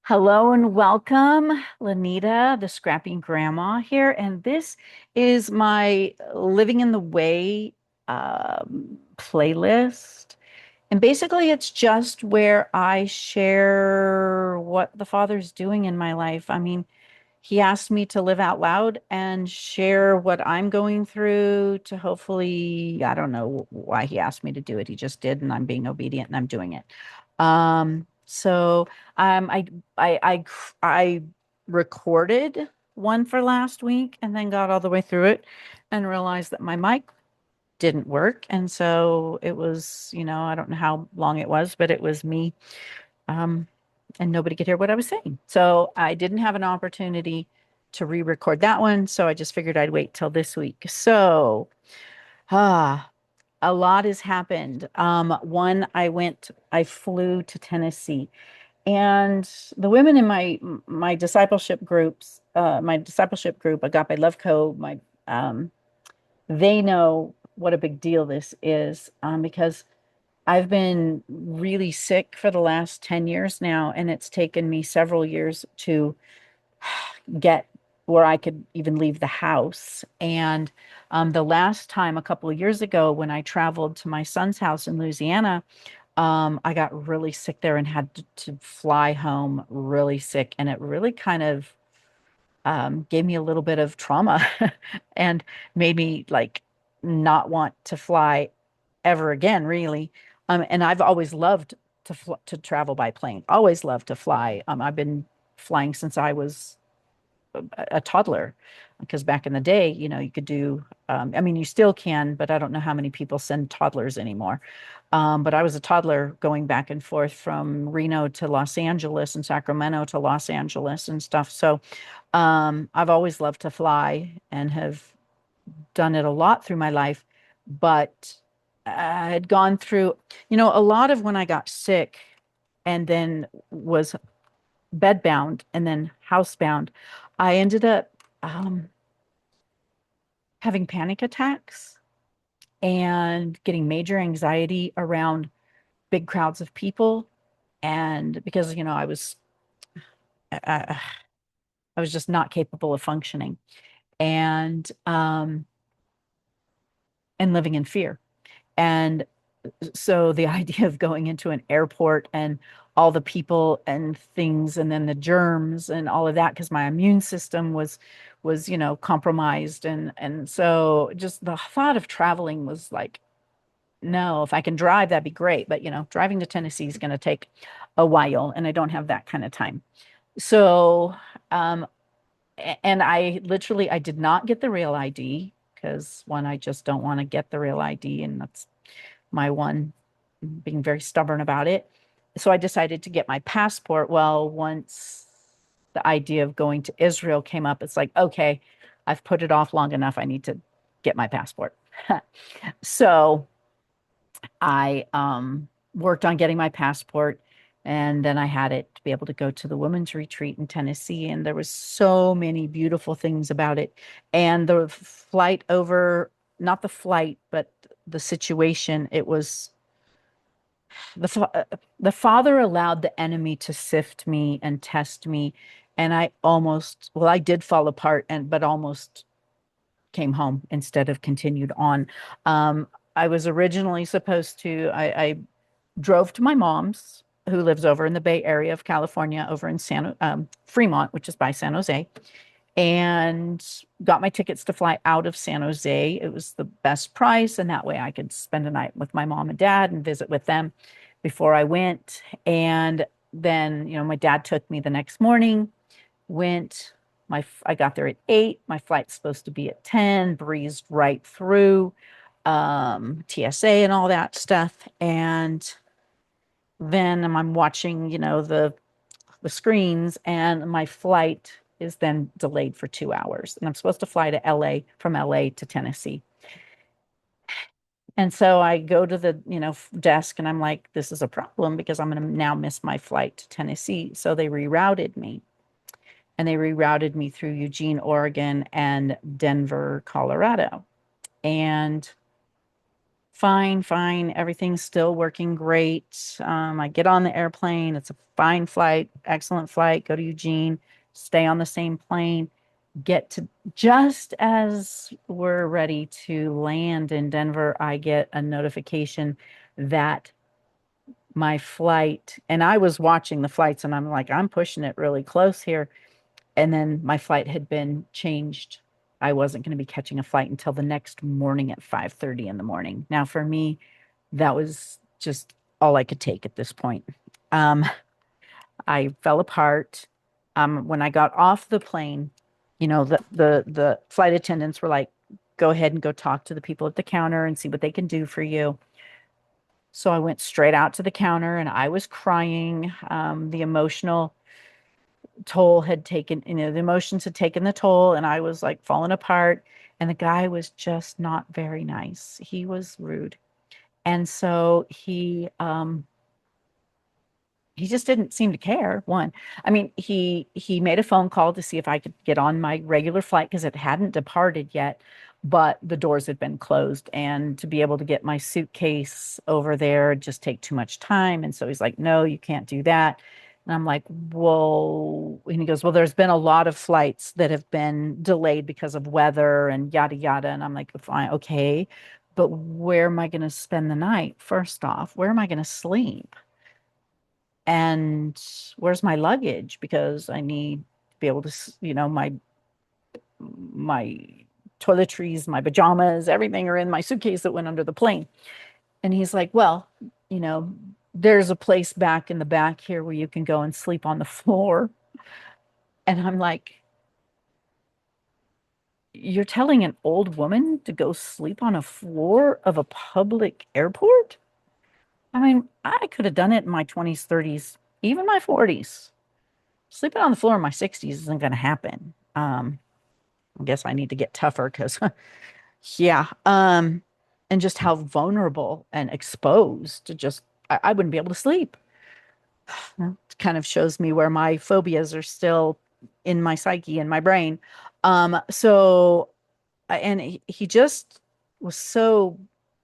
Hello and welcome, Lanita, the Scrappy Grandma here. And this is my Living in the Way playlist. And basically, it's just where I share what the Father's doing in my life. I mean, He asked me to live out loud and share what I'm going through to hopefully, I don't know why He asked me to do it. He just did, and I'm being obedient and I'm doing it. So um, I I I I recorded one for last week and then got all the way through it and realized that my mic didn't work. And so it was, I don't know how long it was, but it was me. Um, and nobody could hear what I was saying. So I didn't have an opportunity to re-record that one. So I just figured I'd wait till this week. So, ah, a lot has happened. One, I flew to Tennessee, and the women in my discipleship groups, my discipleship group, Agape Love Co, they know what a big deal this is, because I've been really sick for the last 10 years now, and it's taken me several years to get where I could even leave the house. And the last time, a couple of years ago, when I traveled to my son's house in Louisiana, I got really sick there and had to fly home really sick. And it really kind of gave me a little bit of trauma and made me like not want to fly ever again, really. And I've always loved to travel by plane, always loved to fly. I've been flying since I was a toddler, because back in the day, you could do, I mean, you still can, but I don't know how many people send toddlers anymore. But I was a toddler going back and forth from Reno to Los Angeles and Sacramento to Los Angeles and stuff. So I've always loved to fly and have done it a lot through my life. But I had gone through, a lot of when I got sick and then was bedbound and then housebound, I ended up um, having panic attacks and getting major anxiety around big crowds of people. And because, I, I was just not capable of functioning and living in fear. And so the idea of going into an airport and all the people and things and then the germs and all of that, because my immune system was compromised, and so just the thought of traveling was like, no, if I can drive, that'd be great, but driving to Tennessee is going to take a while and I don't have that kind of time. So um and I did not get the real ID, because one, I just don't want to get the real ID, and that's my one, being very stubborn about it. So I decided to get my passport. Well, once the idea of going to Israel came up, it's like, okay, I've put it off long enough. I need to get my passport. So I worked on getting my passport, and then I had it to be able to go to the women's retreat in Tennessee. And there was so many beautiful things about it. And the flight over, not the flight, but the situation, it was the Father allowed the enemy to sift me and test me, and I did fall apart, but almost came home instead of continued on. I was originally supposed to. I drove to my mom's, who lives over in the Bay Area of California, over in Fremont, which is by San Jose, and got my tickets to fly out of San Jose. It was the best price, and that way I could spend a night with my mom and dad and visit with them before I went. And then, my dad took me the next morning, went, I got there at 8. My flight's supposed to be at 10, breezed right through TSA and all that stuff. And then I'm watching, the screens, and my flight is then delayed for 2 hours. And I'm supposed to fly to LA, from LA to Tennessee. And so I go to the, desk, and I'm like, this is a problem because I'm going to now miss my flight to Tennessee. So they rerouted me, and they rerouted me through Eugene, Oregon and Denver, Colorado. And Fine, fine. Everything's still working great. I get on the airplane. It's a fine flight, excellent flight. Go to Eugene, stay on the same plane, get to just as we're ready to land in Denver, I get a notification that my flight, and I was watching the flights and I'm like, I'm pushing it really close here. And then my flight had been changed. I wasn't going to be catching a flight until the next morning at 5:30 in the morning. Now, for me, that was just all I could take at this point. Um, I fell apart. When I got off the plane, the flight attendants were like, "Go ahead and go talk to the people at the counter and see what they can do for you." So I went straight out to the counter and I was crying. The emotional toll had taken, the emotions had taken the toll, and I was like falling apart. And the guy was just not very nice. He was rude. And so he just didn't seem to care. One, I mean, he made a phone call to see if I could get on my regular flight because it hadn't departed yet, but the doors had been closed, and to be able to get my suitcase over there would just take too much time. And so he's like, "No, you can't do that." And I'm like, "Whoa!" And he goes, "Well, there's been a lot of flights that have been delayed because of weather and yada yada." And I'm like, "Fine, okay, but where am I going to spend the night? First off, where am I going to sleep? And where's my luggage? Because I need to be able to, my toiletries, my pajamas, everything are in my suitcase that went under the plane." And he's like, "Well, you know, there's a place back in the back here where you can go and sleep on the floor." And I'm like, "You're telling an old woman to go sleep on a floor of a public airport?" I mean, I could have done it in my 20s, 30s, even my 40s. Sleeping on the floor in my 60s isn't going to happen. I guess I need to get tougher because, yeah. And just how vulnerable and exposed to just, I wouldn't be able to sleep. It kind of shows me where my phobias are still in my psyche and my brain. And he just was so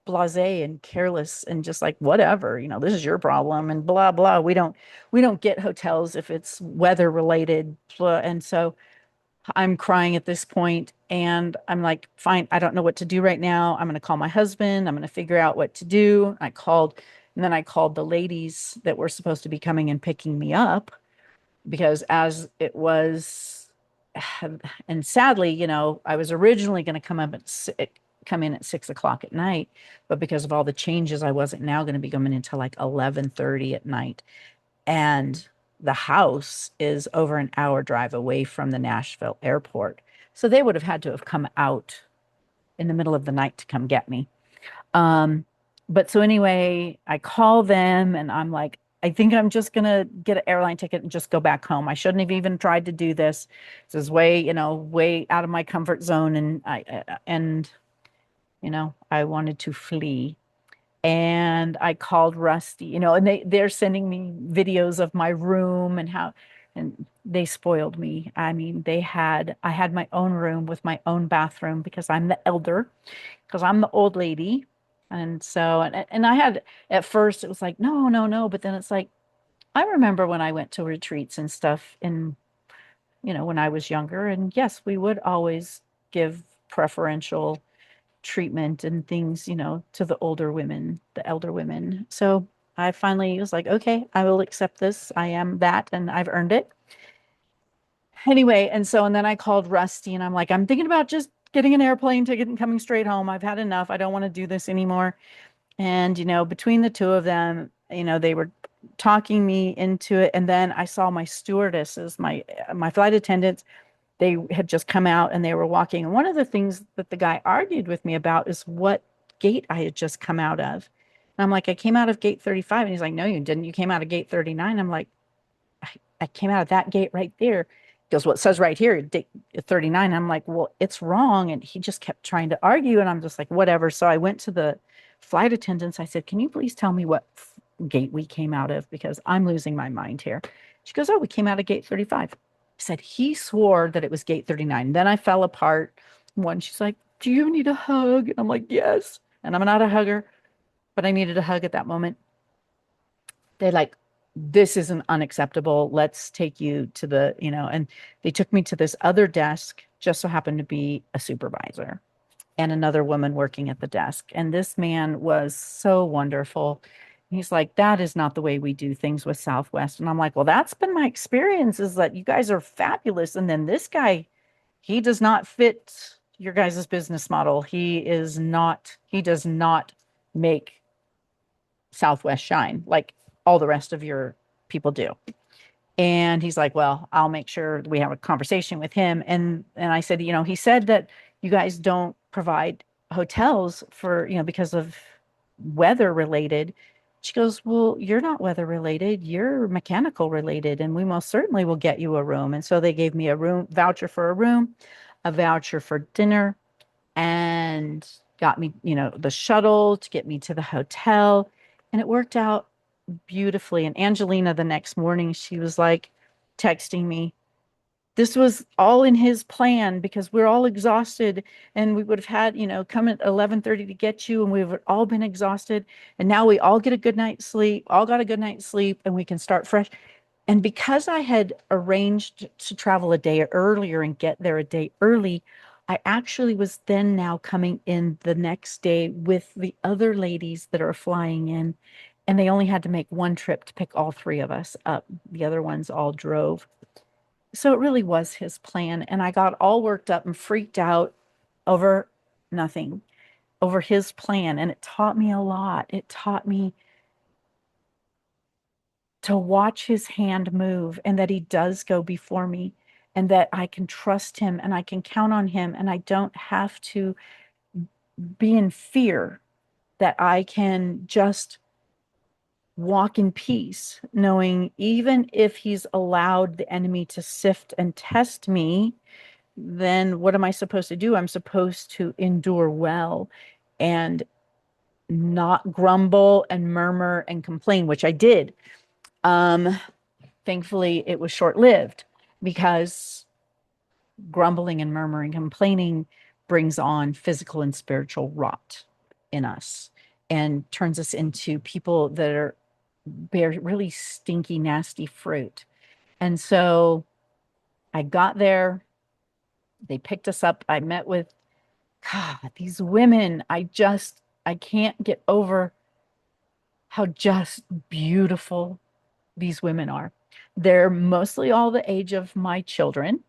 blasé and careless and just like, whatever, this is your problem and blah, blah. We don't get hotels if it's weather related. Blah. And so, I'm crying at this point, and I'm like, fine, I don't know what to do right now. I'm going to call my husband. I'm going to figure out what to do. And then I called the ladies that were supposed to be coming and picking me up because as it was, and sadly, I was originally going to come in at 6 o'clock at night, but because of all the changes, I wasn't now going to be coming until like 11:30 at night. And the house is over an hour drive away from the Nashville airport. So they would have had to have come out in the middle of the night to come get me. Um, but so anyway, I call them and I'm like, I think I'm just gonna get an airline ticket and just go back home. I shouldn't have even tried to do this. This is way out of my comfort zone, and I wanted to flee. And I called Rusty, and they're sending me videos of my room and they spoiled me. I mean, I had my own room with my own bathroom because I'm the elder, because I'm the old lady. And so, and I had, at first it was like, no, no, no. But then it's like, I remember when I went to retreats and stuff when I was younger. And yes, we would always give preferential treatment and things, to the older women, the elder women. So I finally was like, okay, I will accept this. I am that and I've earned it. Anyway, and then I called Rusty and I'm like, I'm thinking about just getting an airplane ticket and coming straight home. I've had enough. I don't want to do this anymore. And, between the two of them, they were talking me into it. And then I saw my stewardesses, my flight attendants, they had just come out and they were walking. And one of the things that the guy argued with me about is what gate I had just come out of. And I'm like, I came out of gate 35. And he's like, no, you didn't. You came out of gate 39. I'm like, I came out of that gate right there. He goes, well, it says right here, 39. I'm like, well, it's wrong. And he just kept trying to argue. And I'm just like, whatever. So I went to the flight attendants. I said, can you please tell me what gate we came out of? Because I'm losing my mind here. She goes, oh, we came out of gate 35. I said, he swore that it was gate 39. Then I fell apart. She's like, do you need a hug? And I'm like, yes. And I'm not a hugger. but I needed a hug at that moment. They're like, this isn't unacceptable. Let's take you to the, and they took me to this other desk, just so happened to be a supervisor and another woman working at the desk. And this man was so wonderful. He's like, that is not the way we do things with Southwest. And I'm like, well, that's been my experience is that you guys are fabulous. And then this guy, he does not fit your guys' business model. He does not make Southwest shine like all the rest of your people do. And he's like, well, I'll make sure we have a conversation with him. And I said, he said that you guys don't provide hotels for, because of weather related. She goes, well, you're not weather related, you're mechanical related, and we most certainly will get you a room. And so they gave me a room voucher for a room, a voucher for dinner, and got me, the shuttle to get me to the hotel. And it worked out beautifully. And Angelina, the next morning, she was like texting me, this was all in his plan because we're all exhausted and we would have had, come at 11:30 to get you and we've all been exhausted. And now we all get a good night's sleep, all got a good night's sleep and we can start fresh. And because I had arranged to travel a day earlier and get there a day early, I actually was then now coming in the next day with the other ladies that are flying in. And they only had to make one trip to pick all three of us up. The other ones all drove. So it really was his plan. And I got all worked up and freaked out over nothing, over his plan. And it taught me a lot. It taught me to watch his hand move and that he does go before me and that I can trust him and I can count on him and I don't have to be in fear, that I can just walk in peace, knowing even if he's allowed the enemy to sift and test me, then what am I supposed to do? I'm supposed to endure well and not grumble and murmur and complain, which I did. Um, Thankfully, it was short lived because grumbling and murmuring, complaining brings on physical and spiritual rot in us and turns us into people that bear really stinky, nasty fruit. And so I got there, they picked us up. I met with, God, these women. I can't get over how just beautiful these women are. They're mostly all the age of my children.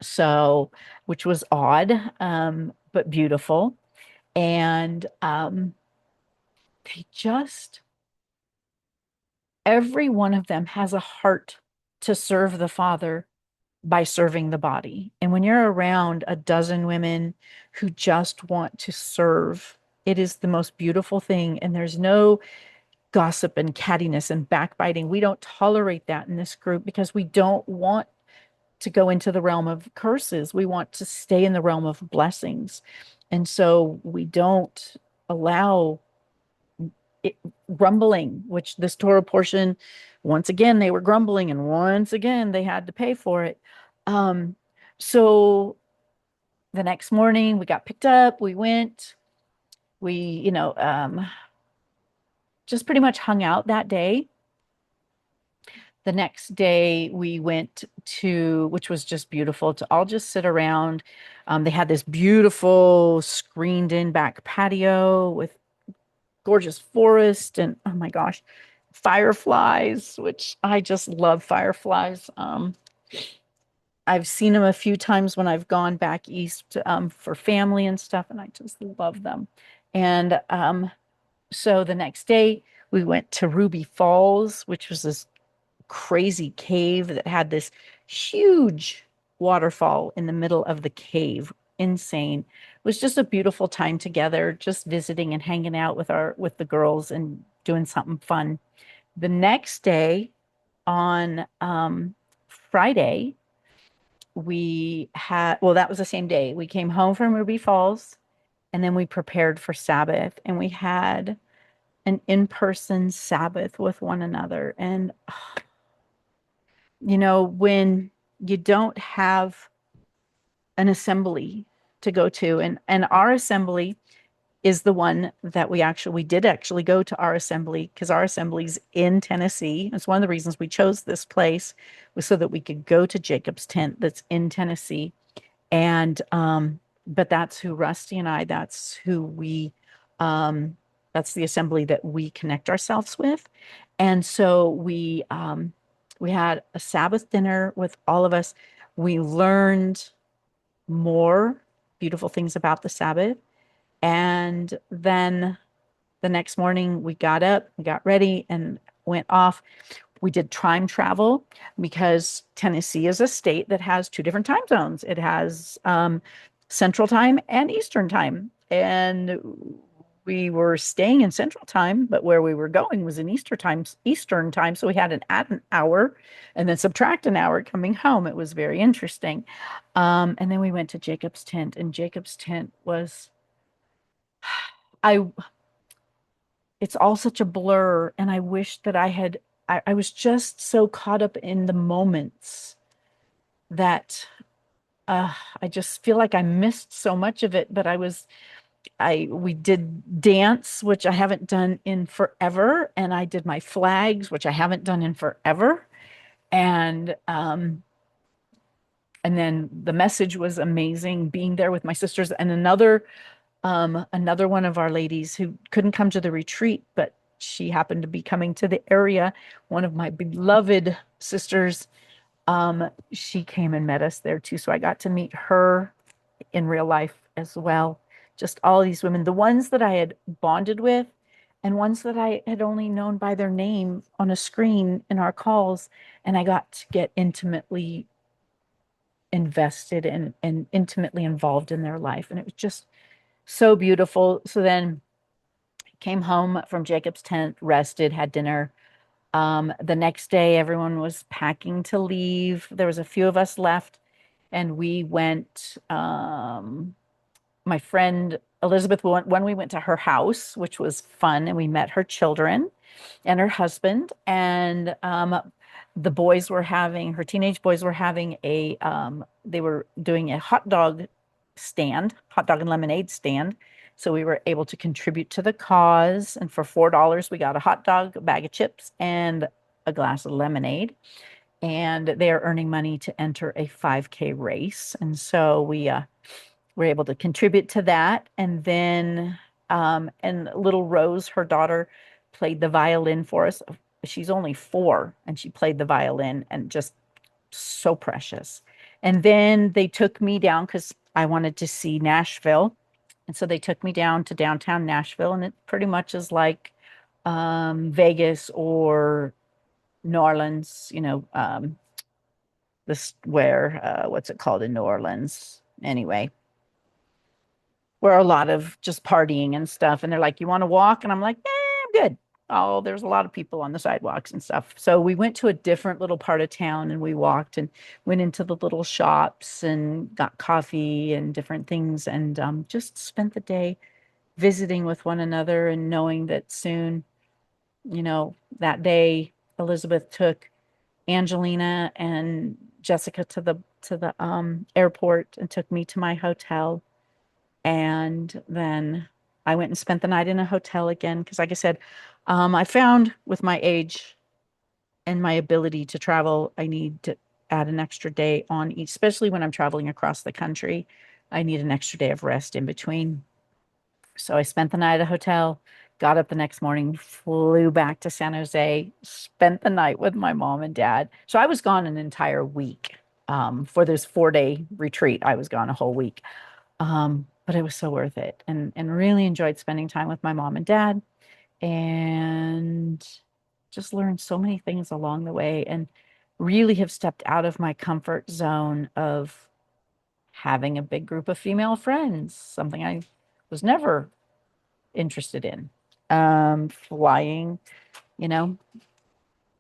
So, which was odd, but beautiful. And they just, every one of them has a heart to serve the Father by serving the body. And when you're around a dozen women who just want to serve, it is the most beautiful thing. And there's no gossip and cattiness and backbiting. We don't tolerate that in this group because we don't want to go into the realm of curses. We want to stay in the realm of blessings. And so we don't allow it, grumbling, which this Torah portion, once again, they were grumbling and once again, they had to pay for it. Um, so the next morning we got picked up, we went, we, just pretty much hung out that day. The next day we went to, which was just beautiful, to all just sit around. They had this beautiful screened in back patio with gorgeous forest and oh my gosh, fireflies, which I just love fireflies. I've seen them a few times when I've gone back east for family and stuff, and I just love them. And so the next day we went to Ruby Falls, which was this crazy cave that had this huge waterfall in the middle of the cave. Insane. It was just a beautiful time together, just visiting and hanging out with the girls and doing something fun. The next day on Friday, that was the same day. We came home from Ruby Falls and then we prepared for Sabbath and we had an in-person Sabbath with one another. And when you don't have an assembly to go to, and our assembly, is the one that we did actually go to our assembly, because our assembly's in Tennessee. It's one of the reasons we chose this place, was so that we could go to Jacob's tent that's in Tennessee. And but that's who Rusty and I, um that's the assembly that we connect ourselves with. And so we had a Sabbath dinner with all of us. We learned more beautiful things about the Sabbath. And then the next morning we got up, we got ready and went off. We did time travel because Tennessee is a state that has two different time zones. It has Central Time and Eastern Time. And we were staying in Central Time, but where we were going was in Eastern Time. So we had an add an hour and then subtract an hour coming home. It was very interesting. And then we went to Jacob's tent, and Jacob's tent was I it's all such a blur, and I wish that I was just so caught up in the moments that uh I just feel like I missed so much of it. But I we did dance, which I haven't done in forever, and I did my flags, which I haven't done in forever. And and then the message was amazing, being there with my sisters and another one of our ladies who couldn't come to the retreat, but she happened to be coming to the area. One of my beloved sisters, she came and met us there too. So I got to meet her in real life as well. Just all these women, the ones that I had bonded with and ones that I had only known by their name on a screen in our calls. And I got to get intimately invested and intimately involved in their life. And it was just so beautiful. So then came home from Jacob's tent, rested, had dinner. The next day, everyone was packing to leave. There was a few of us left, and we went. My friend Elizabeth, when we went to her house, which was fun, and we met her children and her husband. And the boys were having, her teenage boys were having they were doing a hot dog and lemonade stand. So we were able to contribute to the cause. And for $4, we got a hot dog, a bag of chips, and a glass of lemonade. And they are earning money to enter a 5K race. And so we were able to contribute to that. And then, and little Rose, her daughter, played the violin for us. She's only 4, and she played the violin, and just so precious. And then they took me down because I wanted to see Nashville. And so they took me down to downtown Nashville, and it pretty much is like Vegas or New Orleans, this where what's it called in New Orleans? Anyway, where a lot of just partying and stuff. And they're like, "You want to walk?" And I'm like, I'm good. Oh, there's a lot of people on the sidewalks and stuff. So we went to a different little part of town, and we walked and went into the little shops and got coffee and different things, and just spent the day visiting with one another, and knowing that soon, that day, Elizabeth took Angelina and Jessica to the airport and took me to my hotel. And then I went and spent the night in a hotel again because, like I said, I found with my age and my ability to travel, I need to add an extra day on each, especially when I'm traveling across the country. I need an extra day of rest in between. So I spent the night at a hotel, got up the next morning, flew back to San Jose, spent the night with my mom and dad. So I was gone an entire week. For this 4-day retreat, I was gone a whole week. But it was so worth it, and really enjoyed spending time with my mom and dad, and just learned so many things along the way, and really have stepped out of my comfort zone of having a big group of female friends, something I was never interested in. Flying, you know,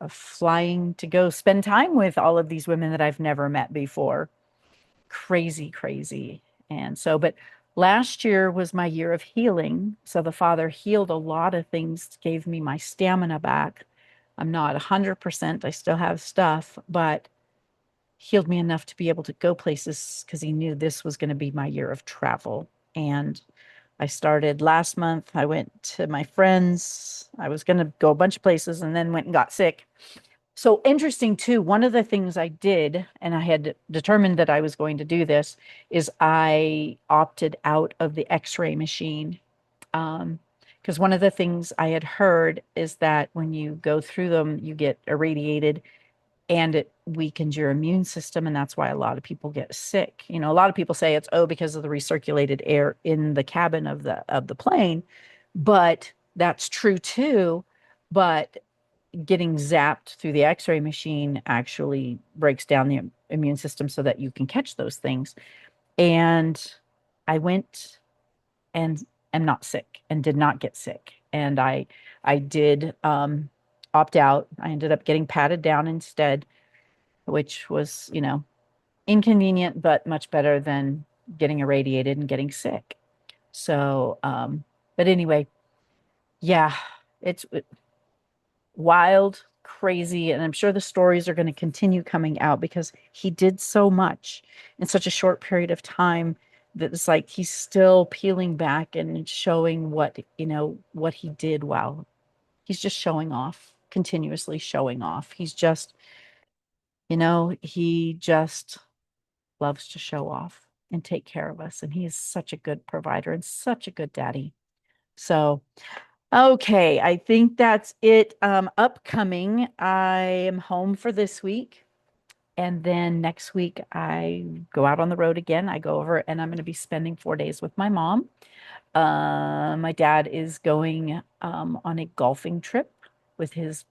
flying to go spend time with all of these women that I've never met before. Crazy, crazy. And so, but last year was my year of healing. So the Father healed a lot of things, gave me my stamina back. I'm not 100%, I still have stuff, but healed me enough to be able to go places because he knew this was going to be my year of travel. And I started last month. I went to my friends. I was going to go a bunch of places and then went and got sick. So interesting too. One of the things I did, and I had determined that I was going to do this, is I opted out of the X-ray machine. Because one of the things I had heard is that when you go through them, you get irradiated and it weakens your immune system, and that's why a lot of people get sick. You know, a lot of people say it's because of the recirculated air in the cabin of the plane, but that's true too. But getting zapped through the X-ray machine actually breaks down the immune system so that you can catch those things. And I went and am not sick and did not get sick. And I did opt out. I ended up getting patted down instead, which was, inconvenient, but much better than getting irradiated and getting sick. So, but anyway, yeah, it's wild, crazy, and I'm sure the stories are going to continue coming out because he did so much in such a short period of time that it's like he's still peeling back and showing what he did. Wow, he's just showing off, continuously showing off. He just loves to show off and take care of us. And he is such a good provider and such a good daddy. So, okay, I think that's it. Upcoming, I am home for this week. And then next week, I go out on the road again. I go over and I'm going to be spending 4 days with my mom. My dad is going on a golfing trip with his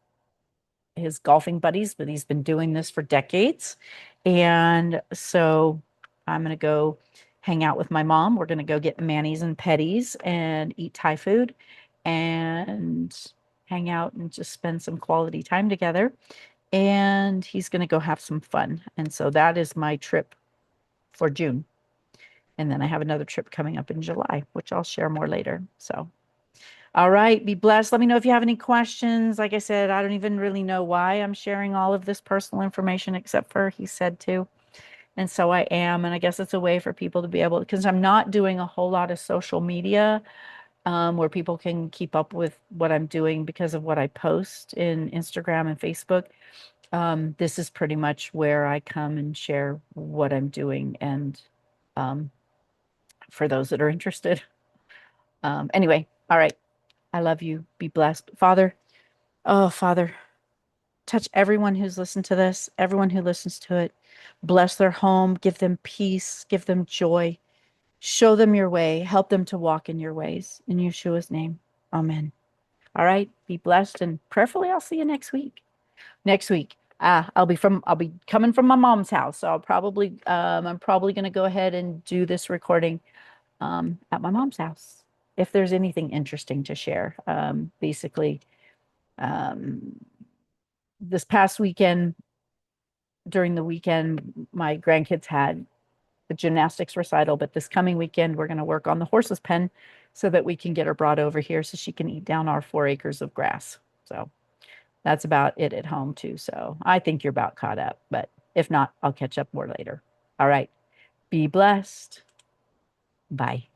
golfing buddies, but he's been doing this for decades. And so I'm going to go hang out with my mom. We're going to go get manis and petties and eat Thai food and hang out and just spend some quality time together. And he's going to go have some fun. And so that is my trip for June. And then I have another trip coming up in July, which I'll share more later. So all right, be blessed. Let me know if you have any questions. Like I said, I don't even really know why I'm sharing all of this personal information except for he said to. And so I am. And I guess it's a way for people to be able, because I'm not doing a whole lot of social media where people can keep up with what I'm doing because of what I post in Instagram and Facebook. This is pretty much where I come and share what I'm doing. And um, for those that are interested. Anyway, all right. I love you. Be blessed. Father, oh, Father, touch everyone who's listened to this, everyone who listens to it. Bless their home, give them peace, give them joy. Show them your way, help them to walk in your ways. In Yeshua's name, amen. All right, be blessed and prayerfully I'll see you next week. Next week. I'll be coming from my mom's house. So I'm probably gonna go ahead and do this recording at my mom's house. If there's anything interesting to share. Basically, um, this past weekend, during the weekend, my grandkids had the gymnastics recital, but this coming weekend, we're going to work on the horse's pen so that we can get her brought over here so she can eat down our 4 acres of grass. So that's about it at home, too. So I think you're about caught up, but if not, I'll catch up more later. All right. Be blessed. Bye.